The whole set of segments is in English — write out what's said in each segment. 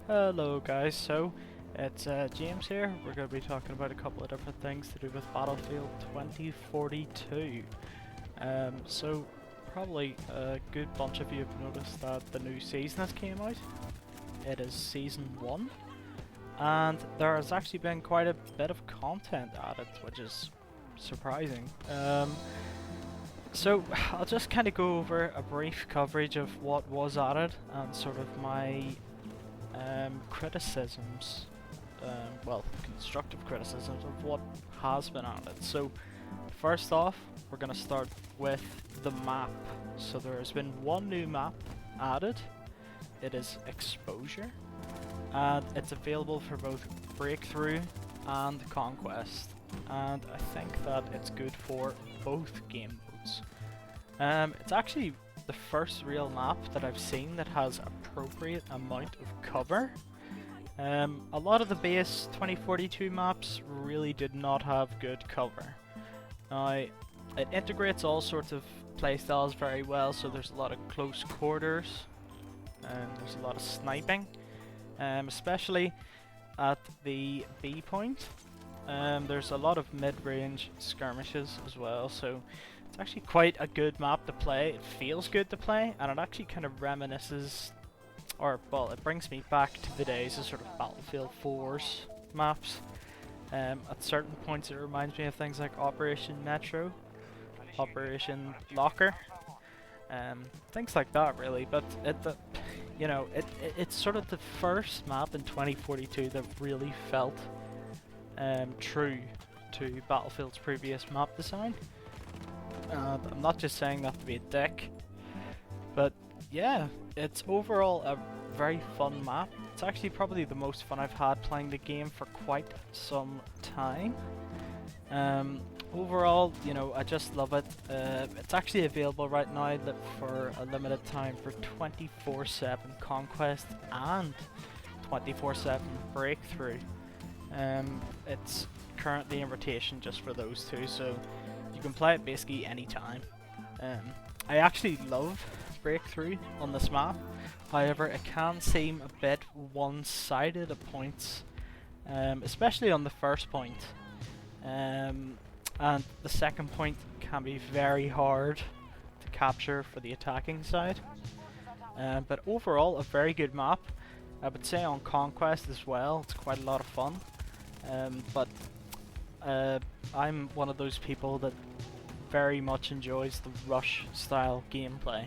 Hello guys, so it's James here. We're going to be talking about a couple of different things to do with Battlefield 2042. So probably a good bunch of you have noticed that the new season has came out. It is Season 1, and there has actually been quite a bit of content added, which is surprising. So I'll just kind of go over a brief coverage of what was added and sort of my criticisms, well, constructive criticisms of what has been added. So first off, we're going to start with the map. So there has been one new map added. It is Exposure, and it's available for both Breakthrough and Conquest, and I think that it's good for both game modes. It's actually the first real map that I've seen that has appropriate amount of cover. A lot of the base 2042 maps really did not have good cover. Now, it integrates all sorts of playstyles very well, so there's a lot of close quarters, and there's a lot of sniping, especially at the B point. There's a lot of mid-range skirmishes as well, so it's actually quite a good map to play. It feels good to play, and it actually kind of reminisces, or well, it brings me back to the days of sort of Battlefield 4's maps. At certain points it reminds me of things like Operation Metro, Operation Locker, things like that really, but it's sort of the first map in 2042 that really felt true to Battlefield's previous map design. I'm not just saying that to be a dick, but yeah, it's overall a very fun map. It's actually probably the most fun I've had playing the game for quite some time. Overall, you know, I just love it. It's actually available right now for a limited time for 24/7 Conquest and 24/7 Breakthrough. It's currently in rotation just for those two, so you can play it basically anytime. I actually love Breakthrough on this map, however it can seem a bit one-sided at points, especially on the first point. And the second point can be very hard to capture for the attacking side. But overall, a very good map. I would say on Conquest as well, it's quite a lot of fun. But I'm one of those people that very much enjoys the rush style gameplay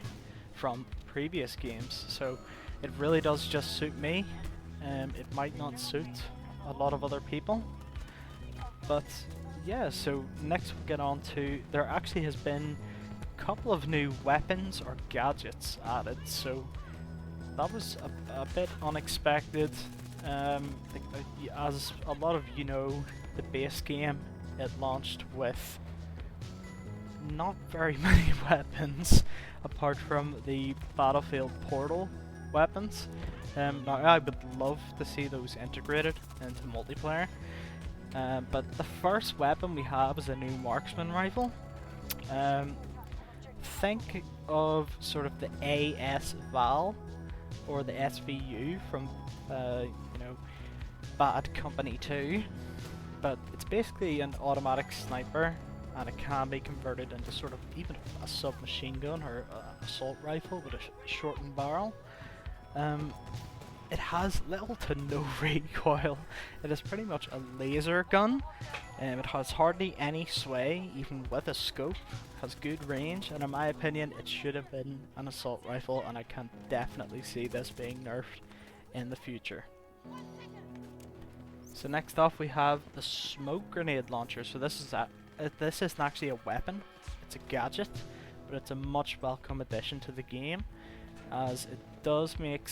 from previous games, so it really does just suit me. It might not suit a lot of other people, but yeah. So next we'll get on to, there actually has been a couple of new weapons or gadgets added, so that was a bit unexpected. As a lot of you know, the base game, it launched with not very many weapons apart from the Battlefield Portal weapons. Now I would love to see those integrated into multiplayer, but the first weapon we have is a new marksman rifle. Think of sort of the AS-VAL or the SVU from Bad Company 2, but it's basically an automatic sniper, and it can be converted into sort of even a submachine gun or an assault rifle with a shortened barrel. It has little to no recoil. It is pretty much a laser gun. It has hardly any sway, even with a scope. It has good range, and in my opinion it should have been an assault rifle, and I can definitely see this being nerfed in the future. So next off we have the smoke grenade launcher. So this isn't actually a weapon, it's a gadget, but it's a much welcome addition to the game, as it does make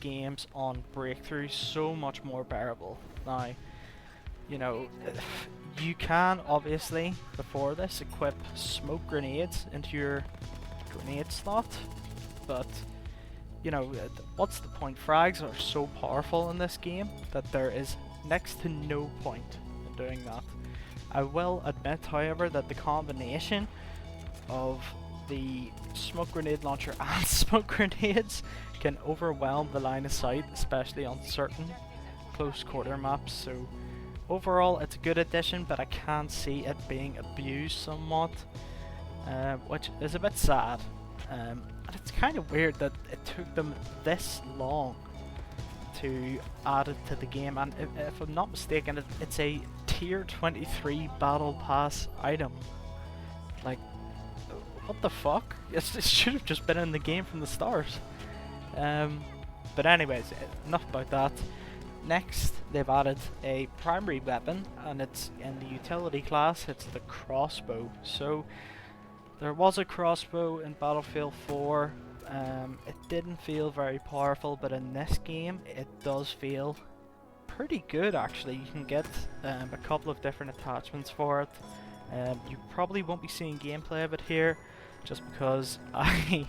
games on Breakthrough so much more bearable. Now, you know, you can obviously, before this, equip smoke grenades into your grenade slot, but you know, what's the point? Frags are so powerful in this game that there is next to no point in doing that. I will admit, however, that the combination of the smoke grenade launcher and smoke grenades can overwhelm the line of sight, especially on certain close quarter maps. So overall it's a good addition, but I can see it being abused somewhat, which is a bit sad. And it's kind of weird that it took them this long to add it to the game, and if I'm not mistaken, it's a tier 23 battle pass item. Like, what the fuck? It should have just been in the game from the start. But anyways, enough about that. Next, they've added a primary weapon, and it's in the utility class. It's the crossbow. So there was a crossbow in Battlefield 4. It didn't feel very powerful, but in this game it does feel pretty good actually. You can get a couple of different attachments for it. You probably won't be seeing gameplay of it here just because I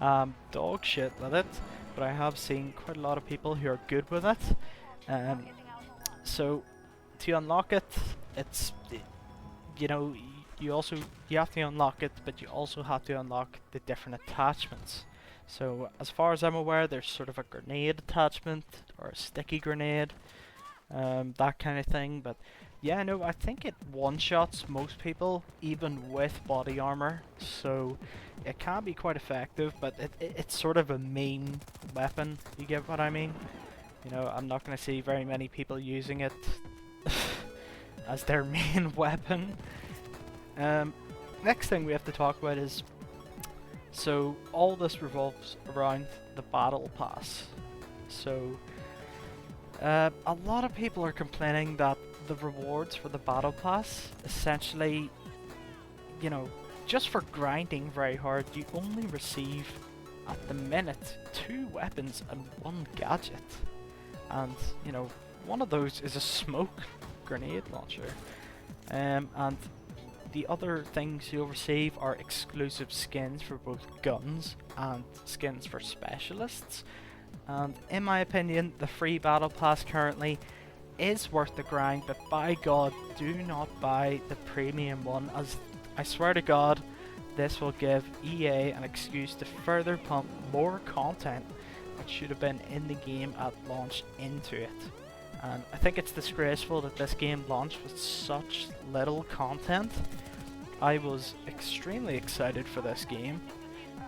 am dog shit with it, but I have seen quite a lot of people who are good with it. So to unlock it, it's, you know, you have to unlock it, but you also have to unlock the different attachments. So as far as I'm aware, there's sort of a grenade attachment or a sticky grenade, that kind of thing. But yeah, no, I think it one-shots most people even with body armor, so it can be quite effective, but it's sort of a main weapon, you get what I mean? You know, I'm not going to see very many people using it as their main weapon. Next thing we have to talk about is, so all this revolves around the battle pass. So a lot of people are complaining that the rewards for the battle pass essentially, you know, just for grinding very hard, you only receive at the minute 2 weapons and 1 gadget, and you know, one of those is a smoke grenade launcher, and the other things you'll receive are exclusive skins for both guns and skins for specialists. And in my opinion, the free battle pass currently is worth the grind, but by God, do not buy the premium one, as I swear to God, this will give EA an excuse to further pump more content which should have been in the game at launch into it. And I think it's disgraceful that this game launched with such little content. I was extremely excited for this game,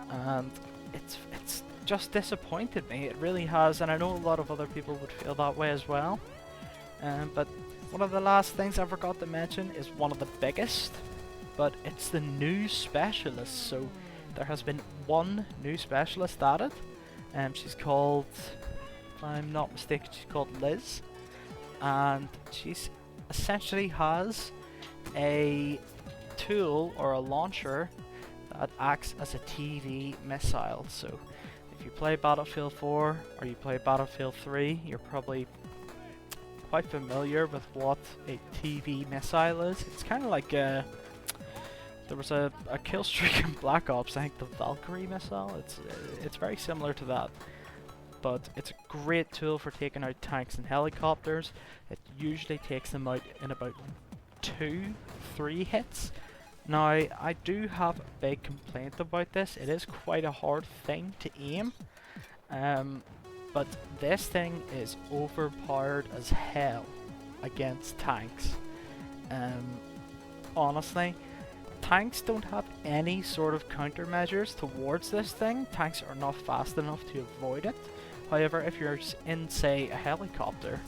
and it's just disappointed me. It really has, and I know a lot of other people would feel that way as well. But one of the last things I forgot to mention is one of the biggest, but it's the new specialist. So there has been 1 new specialist added, and she's called, if I'm not mistaken, she's called Liz. And she's essentially has a tool or a launcher that acts as a TV missile. So if you play Battlefield 4 or you play Battlefield 3, you're probably quite familiar with what a TV missile is. It's kind of like there was a kill streak in Black Ops, I think the Valkyrie missile. It's very similar to that. But it's a great tool for taking out tanks and helicopters. It usually takes them out in about 2-3 hits. Now, I do have a big complaint about this. It is quite a hard thing to aim. But this thing is overpowered as hell against tanks. Honestly, tanks don't have any sort of countermeasures towards this thing. Tanks are not fast enough to avoid it. However, if you're in, say, a helicopter,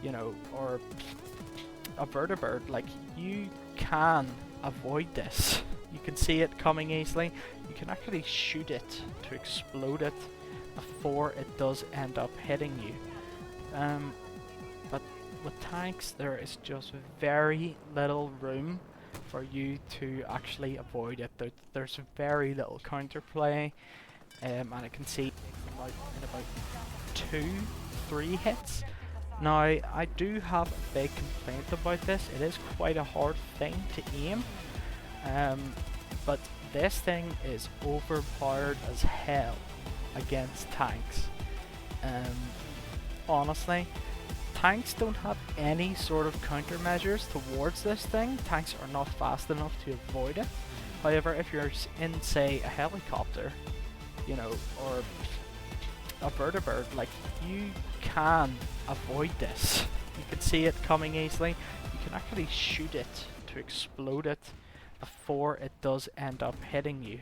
you know, or a vertibird, like, you can avoid this. You can see it coming easily. You can actually shoot it to explode it before it does end up hitting you. But with tanks, there is just very little room for you to actually avoid it. There's very little counterplay, and I can see in about 2-3 hits. Now, I do have a big complaint about this. It is quite a hard thing to aim, but this thing is overpowered as hell against tanks. Honestly, tanks don't have any sort of countermeasures towards this thing. Tanks are not fast enough to avoid it. However, if you're in, say, a helicopter, you know, or a vertibird, like, you can avoid this. You can see it coming easily. You can actually shoot it to explode it before it does end up hitting you.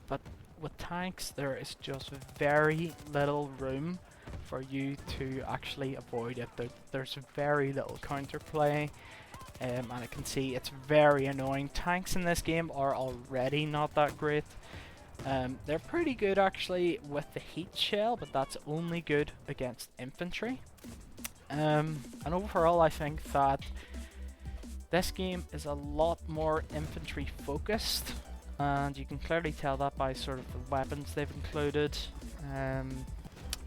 But with tanks, there is just very little room for you to actually avoid it. There's very little counterplay, and I can see it's very annoying. Tanks in this game are already not that great. They're pretty good actually with the heat shell, but that's only good against infantry. And overall, I think that this game is a lot more infantry focused, and you can clearly tell that by sort of the weapons they've included,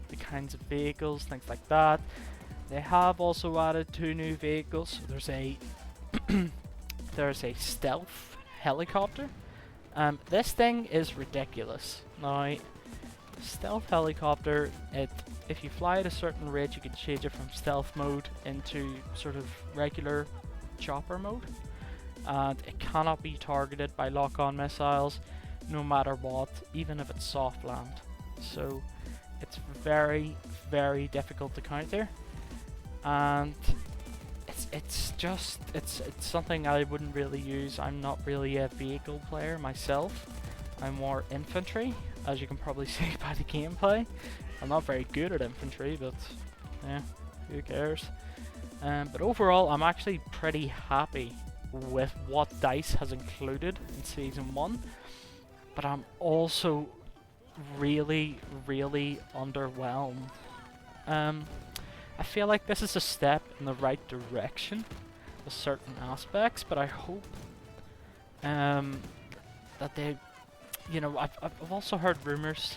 the kinds of vehicles, things like that. They have also added 2 new vehicles. So there's a there's a stealth helicopter. This thing is ridiculous. Now, stealth helicopter, if you fly at a certain rate, you can change it from stealth mode into sort of regular chopper mode, and it cannot be targeted by lock-on missiles no matter what, even if it's soft land. So it's very, very difficult to counter, and it's something I wouldn't really use. I'm not really a vehicle player myself. I'm more infantry, as you can probably see by the gameplay. I'm not very good at infantry, but yeah, who cares? But overall, I'm actually pretty happy with what DICE has included in Season 1. But I'm also really, really underwhelmed. I feel like this is a step in the right direction with certain aspects, but I hope that they, you know, I've also heard rumors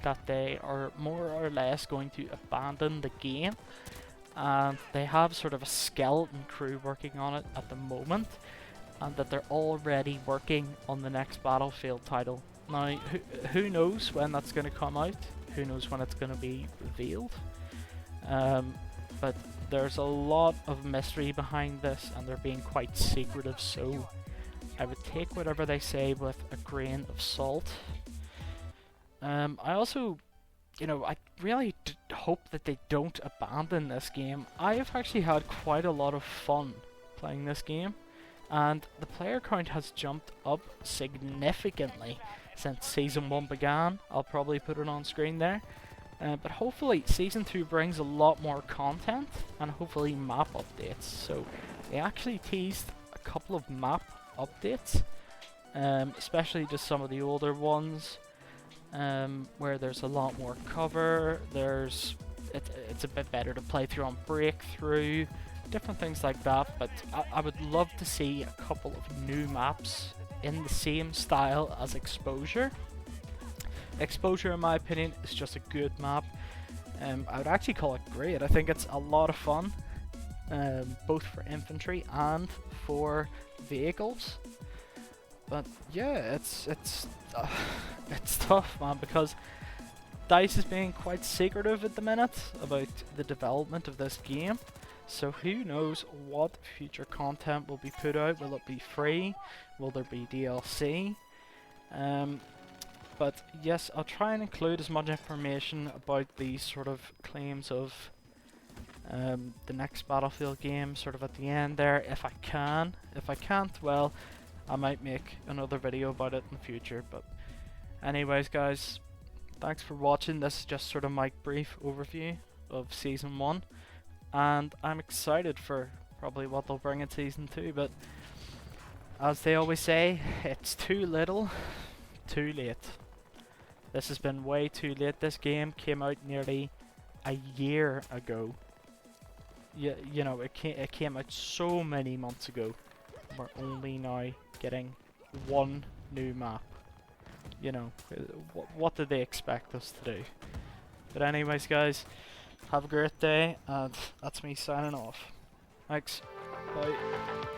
that they are more or less going to abandon the game, and they have sort of a skeleton crew working on it at the moment, and that they're already working on the next Battlefield title. Now, who knows when that's going to come out? Who knows when it's going to be revealed? But there's a lot of mystery behind this, and they're being quite secretive, so I would take whatever they say with a grain of salt. I also, you know, I really hope that they don't abandon this game. I have actually had quite a lot of fun playing this game, and the player count has jumped up significantly since Season 1 began. I'll probably put it on screen there. But hopefully Season 2 brings a lot more content, and hopefully map updates. So they actually teased a couple of map updates, especially just some of the older ones, where there's a lot more cover. It's a bit better to play through on breakthrough, different things like that. But I would love to see a couple of new maps in the same style as Exposure. Exposure, in my opinion, is just a good map. I would actually call it great. I think it's a lot of fun, both for infantry and for vehicles. But yeah, it's tough, man, because DICE is being quite secretive at the minute about the development of this game. So who knows what future content will be put out? Will it be free? Will there be DLC? But yes, I'll try and include as much information about these sort of claims of the next Battlefield game sort of at the end there, if I can. If I can't, well, I might make another video about it in the future. But anyways, guys, thanks for watching. This is just sort of my brief overview of Season 1. And I'm excited for probably what they'll bring in Season 2. But as they always say, it's too little, too late. This has been way too late. This game came out nearly a year ago. You know, it came out so many months ago. We're only now getting one new map. You know, what did they expect us to do? But anyways, guys, have a great day, and that's me signing off. Thanks. Bye.